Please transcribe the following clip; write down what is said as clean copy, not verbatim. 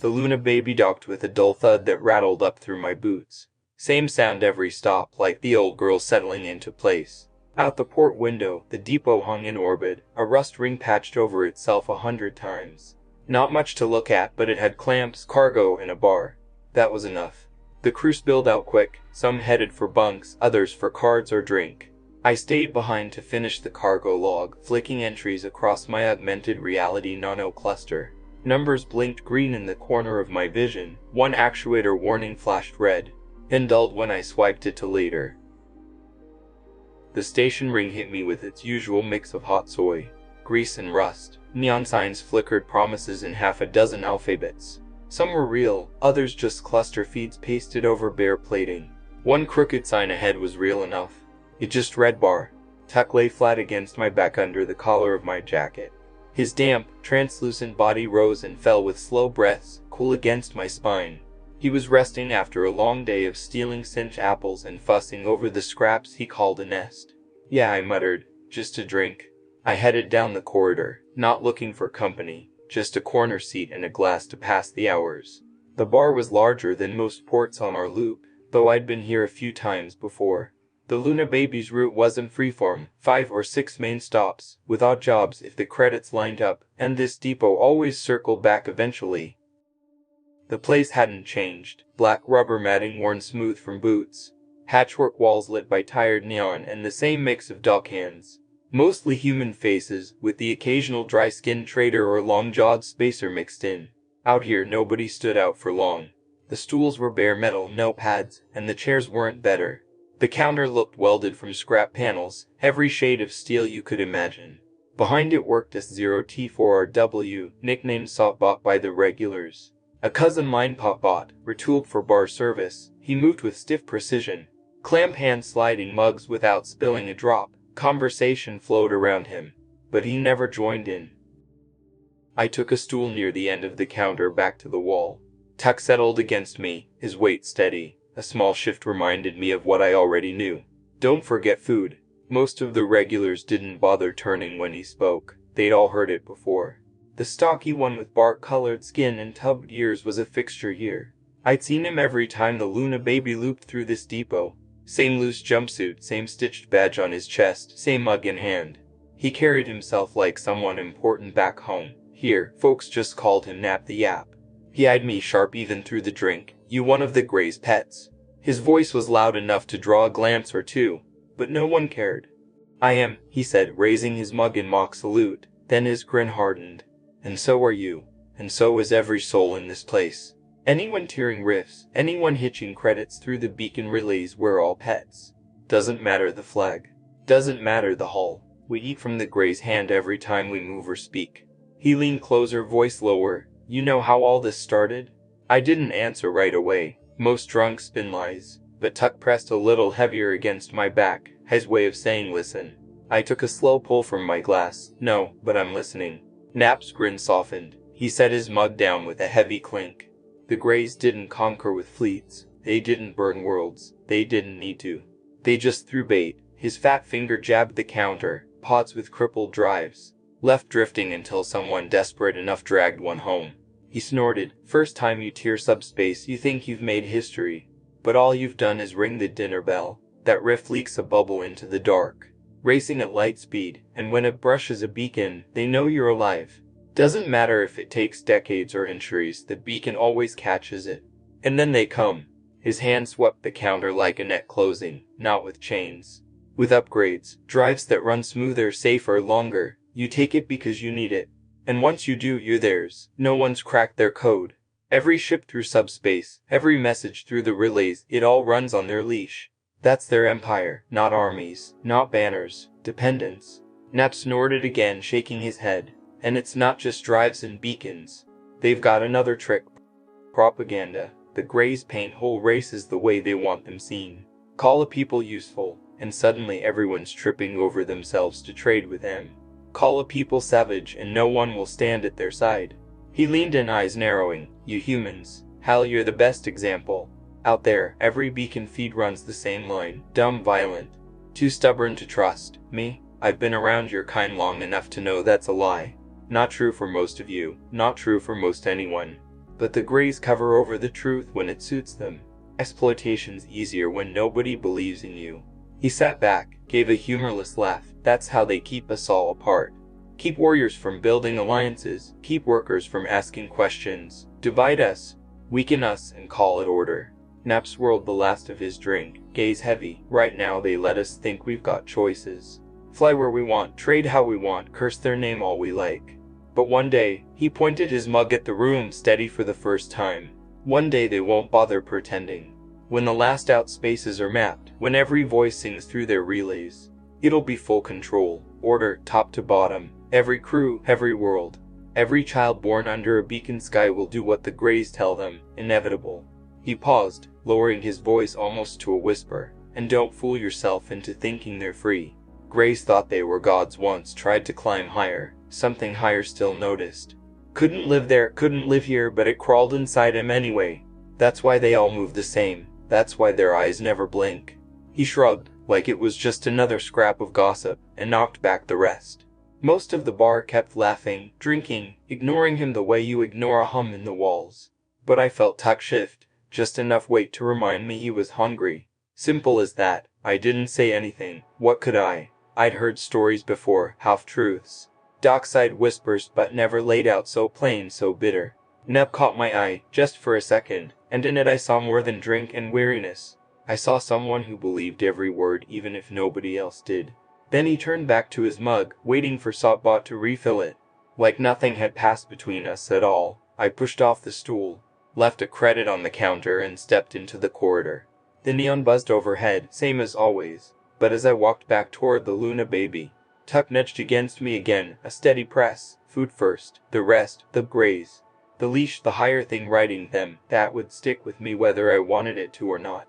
The Luna baby docked with a dull thud that rattled up through my boots. Same sound every stop, like the old girl settling into place. Out the port window, the depot hung in orbit, a rust ring patched over itself 100 times. Not much to look at, but it had clamps, cargo, and a bar. That was enough. The crew spilled out quick, some headed for bunks, others for cards or drink. I stayed behind to finish the cargo log, flicking entries across my augmented reality nano cluster. Numbers blinked green in the corner of my vision. One actuator warning flashed red, and dulled when I swiped it to later. The station ring hit me with its usual mix of hot soy, grease and rust. Neon signs flickered promises in half a dozen alphabets. Some were real, others just cluster feeds pasted over bare plating. One crooked sign ahead was real enough. It just read bar. Tuck lay flat against my back under the collar of my jacket. His damp, translucent body rose and fell with slow breaths, cool against my spine. He was resting after a long day of stealing cinch apples and fussing over the scraps he called a nest. Yeah, I muttered, just a drink. I headed down the corridor, not looking for company, just a corner seat and a glass to pass the hours. The bar was larger than most ports on our loop, though I'd been here a few times before. The Luna baby's route wasn't freeform, 5 or 6 main stops, with odd jobs if the credits lined up, and this depot always circled back eventually. The place hadn't changed, black rubber matting worn smooth from boots, hatchwork walls lit by tired neon, and the same mix of dock hands. Mostly human faces, with the occasional dry-skinned trader or long-jawed spacer mixed in. Out here nobody stood out for long. The stools were bare metal, no pads, and the chairs weren't better. The counter looked welded from scrap panels, every shade of steel you could imagine. Behind it worked S0T4RW, nicknamed Softbot by the regulars. A cousin line Popbot, retooled for bar service. He moved with stiff precision, clamp hand sliding mugs without spilling a drop. Conversation flowed around him, but he never joined in. I took a stool near the end of the counter back to the wall. Tuck settled against me, his weight steady. A small shift reminded me of what I already knew. Don't forget food. Most of the regulars didn't bother turning when he spoke. They'd all heard it before. The stocky one with bark-colored skin and tubbed ears was a fixture here. I'd seen him every time the Luna baby looped through this depot. Same loose jumpsuit, same stitched badge on his chest, same mug in hand. He carried himself like someone important back home. Here, folks just called him Napp the Yap. He eyed me sharp even through the drink. You one of the Gray's pets. His voice was loud enough to draw a glance or two, but no one cared. I am, he said, raising his mug in mock salute. Then his grin hardened. And so are you. And so is every soul in this place. Anyone tearing riffs, anyone hitching credits through the beacon relays, we're all pets. Doesn't matter the flag. Doesn't matter the hull. We eat from the Gray's hand every time we move or speak. He leaned closer, voice lower. You know how all this started? I didn't answer right away. Most drunks spin lies. But Tuck pressed a little heavier against my back, his way of saying listen. I took a slow pull from my glass. No, but I'm listening. Napp's grin softened. He set his mug down with a heavy clink. The Greys didn't conquer with fleets. They didn't burn worlds. They didn't need to. They just threw bait. His fat finger jabbed the counter. Pods with crippled drives. Left drifting until someone desperate enough dragged one home. He snorted. First time you tear Subspace, you think you've made history. But all you've done is ring the dinner bell. That riff leaks a bubble into the dark, racing at light speed, and when it brushes a beacon, they know you're alive. Doesn't matter if it takes decades or centuries, the beacon always catches it. And then they come. His hand swept the counter like a net closing, not with chains. With upgrades, drives that run smoother, safer, longer. You take it because you need it. And once you do, you're theirs. No one's cracked their code. Every ship through Subspace, every message through the relays, it all runs on their leash. That's their empire, not armies, not banners, dependence. Napp snorted again, shaking his head. And it's not just drives and beacons. They've got another trick. Propaganda. The Greys paint whole races the way they want them seen. Call a people useful, and suddenly everyone's tripping over themselves to trade with them. Call a people savage and no one will stand at their side. He leaned in, eyes narrowing. You humans. Hal, you're the best example. Out there, every beacon feed runs the same line. Dumb, violent. Too stubborn to trust. Me? I've been around your kind long enough to know that's a lie. Not true for most of you. Not true for most anyone. but the Greys cover over the truth when it suits them. Exploitation's easier when nobody believes in you. He sat back, gave a humorless laugh. That's how they keep us all apart. Keep warriors from building alliances, keep workers from asking questions, divide us, weaken us, and call it order. Napp swirled the last of his drink, gaze heavy. Right now they let us think we've got choices. Fly where we want, trade how we want, curse their name all we like. But one day, he pointed his mug at the room, steady for the first time. One day they won't bother pretending. When the last out spaces are mapped, when every voice sings through their relays, it'll be full control, order, top to bottom. Every crew, every world, every child born under a beacon sky will do what the Greys tell them, inevitable. He paused, lowering his voice almost to a whisper. And don't fool yourself into thinking they're free. Greys thought they were gods once, tried to climb higher, something higher still noticed. Couldn't live there, couldn't live here, but it crawled inside him anyway. That's why they all move the same, that's why their eyes never blink. He shrugged, like it was just another scrap of gossip, and knocked back the rest. Most of the bar kept laughing, drinking, ignoring him the way you ignore a hum in the walls. But I felt tuck shift, just enough weight to remind me he was hungry. Simple as that. I didn't say anything. What could I? I'd heard stories before, half-truths. Dockside whispers, but never laid out so plain, so bitter. Napp caught my eye, just for a second, and in it I saw more than drink and weariness. I saw someone who believed every word even if nobody else did. Then he turned back to his mug, waiting for Subspace to refill it. Like nothing had passed between us at all, I pushed off the stool, left a credit on the counter, and stepped into the corridor. The neon buzzed overhead, same as always, but as I walked back toward the Luna baby, Tuck nudged against me again, a steady press. Food first, the rest, the Greys. The leash, the higher thing riding them, that would stick with me whether I wanted it to or not.